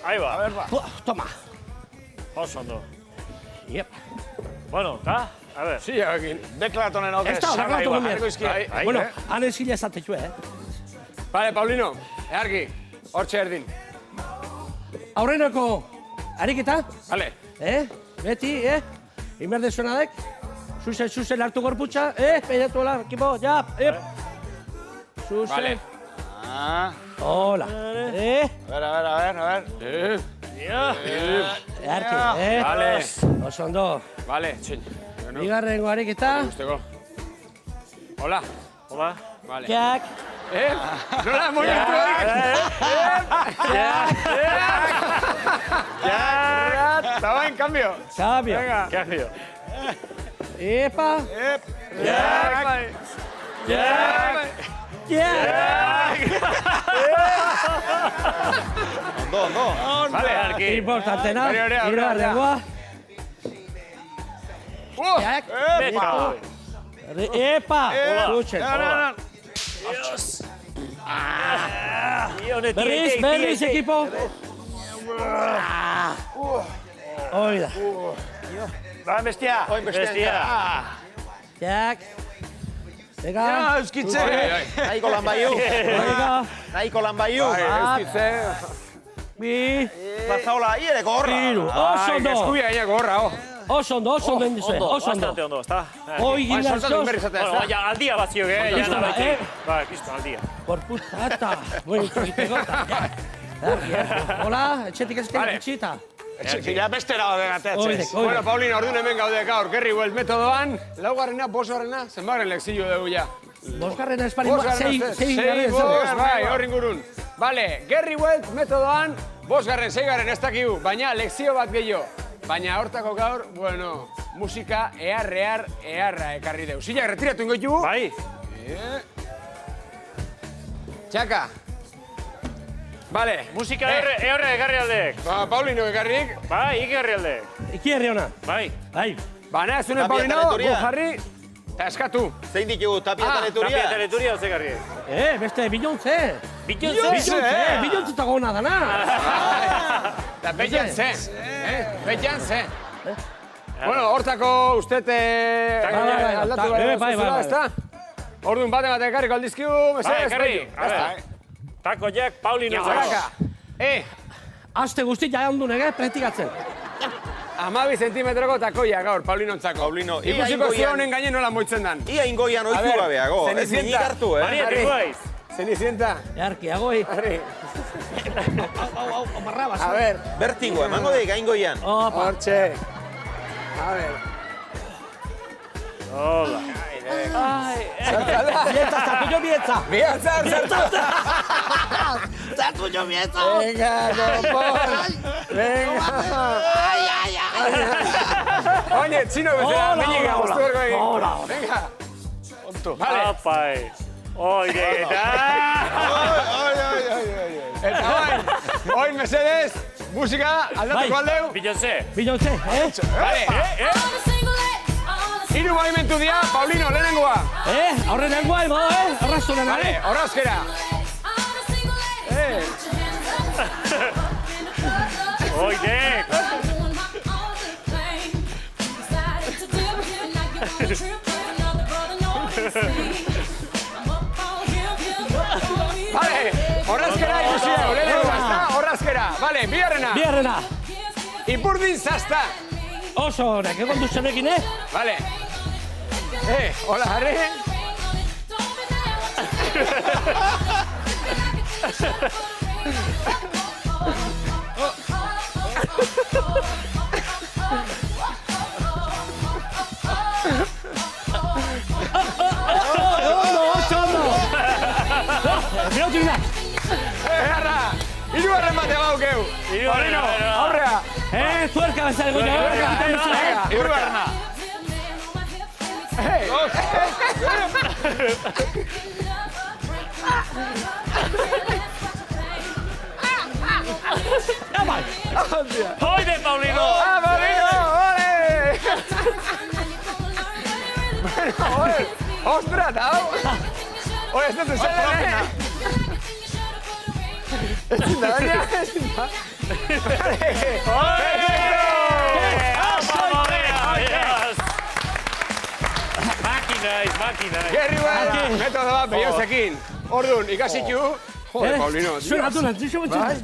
Ahí va. A ver, va. Toma. Oso ondo. Yep. Bueno, ta? A ver. Sí, egin. Deklatonen hau. Ez da, deklatu gomien. Bai, Bueno, han ezila esatetxu, Vale, Paulino, eargi. Hortxe erdin. Aurrenako, ariketa? Vale. Beti, Inberde zuenadek? Zuzen hartu gorputza, Peidatu hola, ekipo, jap, Zuzen. Vale. Hola. A ver. Earki, Vale. Oso ondo. Vale, txin. Bigarrengo ariketa. Gusteko. Hola. Hola. Vale. Jack. Nola, momentu Ya. Estaba en cambio. Cambio. Venga. Cambio. Epa. Jack. Ondo. Vale, arki. Importantena. Hori, Bigarrengoa. Jack. Epa. Epa. Zuzen. Berriz, ekipo. Hoi da. Va, bestia. Jack. Venga. Euskitze. Nahiko lan baiu. Venga. Nahiko lan baiu. Bi. Plazaola, iereko horra. Hiru. Oso ondo. Eskubia gainako horra, Oso ondo indizue. Oso ondo. Bastante ondo, está. Hoi gimnastos. Bueno, ya al día vacío, ya Listo, no Va, listo, al día. Gorputata. Bueno, itxegiteko. Hola, etxetik ezken itxita. Ja bestera gateatzez. Bueno, Paulina, orduan hemen gaude gaur, Gerri Welt metodoan, laugarrena, bosgarrena, zenbaren lekzio dugu ja. Bosgarrena esparin bat, sei bai, horri ingurun. Vale, Gerri Welt metodoan, bosgarren, seigarren ez dakigu, baina lekzio bat gehiago. Baina hortako gaur, bueno, musika eharra ekarri deu. Zilak, retiratu ingoitugu? Bai. Txaka. Vale. Musika eharra ekarri aldek. Ba, Paulino ekarrik. Bai, ekarri aldek. Iki herri hona. Bai. Bai. Bana, ez zune Tapia Paulino, Teleturia. gu jarri, eta eskatu. Zein ditugu, tapia teleturia? Tapia teleturia hau ekarri. Beste bilontze. Bilontze. Bilontze eta gona dana. Eta betian zen. Betian zen. Bueno, hortako ustete aldatu bai. ezta? Orduan bate ekarriko aldizkigu, mesedez, ekarri. Tako Jack, Paulino. Txaka. Aste guztit ja handun praktikatzen. 12 zentimetroko takoia gaur, Paulinontzako. Paulino, ia Ikusiko ingoian- zionen gainen nola moitzen dan. Ia ingoian oitu gabeago. Ez Cenicienta. minik hartu, Maria, te guaiz. Cenicienta. Earki, agoi. Harri. Au, barrabas. A ver, Bertigo, emango deik ingoian. Opa. hortxe. A ver. Hola. Bietza, zartu jo bietza. Bihatza, zertu. Zartu jo bietza. Venga, gopor. Venga. Oye, txino bezala, miñiga, guztu berko egin. Hola. Venga. Onto. Vale. Apai. Oye, eta. Eta oin mesedez, musika aldatuko aldeu. Bilontze. Bilontze, Vale. Hiru movimentu dia, Paulino, lehenengoa. Aurrenengoa, arrastu lehena, Vale, horrazkera. Oye. Vale, horrazkera ikusi dugu, lehenengoa, ezta? Horrazkera. Vale, bigarrena. Biarrena. Ipurdin zazta. Oso honek, egon duzenekin, Vale. Hola, Harry. Oso ondo. Bilotu ina. Harra. Hirugarren bate baukeu. Paulino, aurrea. Tuerka bezala goina. Hirugarrena. Oide, Paulino. Paulino, ole! Bueno, ostras, hau. Oye, ez dut esan, Ezin da, baina, ezin da. Makina. Gerri Well, metodo bat behiozekin. Orduan, ikasitu. Joder, Paulino, tío. Zuen atu nantzu, xo Bai,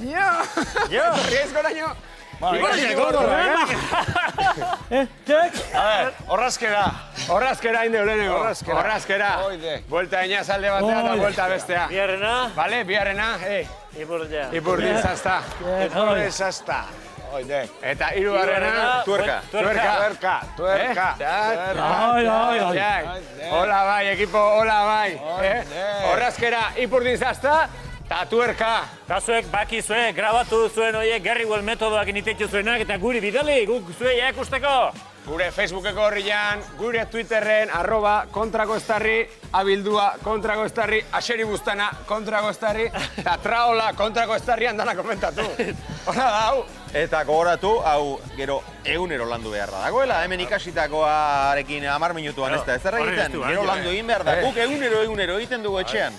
jo. Riesgo naino. Horrazkera. Horrazkera inde lehenengo. Horrazkera. Oide. Buelta ina salde batea eta buelta bestea. Biarrena, Vale, biarrena, Ipurdia. ipurdin zazta. Esazta. Oide. Eta hirugarrena, Tuerka. tuerka. Tuerka. Jak. Hola bai, ekipo, hola bai. Horrazkera, ipurdin zazta, eta tuerka. Eta zuek bakizue, grabatu zuen oiek Gerri Well metodoak initetxu zuenak eta guri bidali, guk zue jakusteko. Gure Facebookeko horrian, gure Twitterren, @kontrakoestarri, abildua kontrakoestarri, aseri buztana kontrakoestarri, eta traola kontrakoestarrian dana komentatu. Hora da, hau. Eta gogoratu, hau gero egunero landu beharra dagoela. Hemen ikasitakoarekin 10 minutuan ez da ezer egiten. horren ez du, Gero landu egin behar da. Eh. Guk egunero egiten dugu etxean.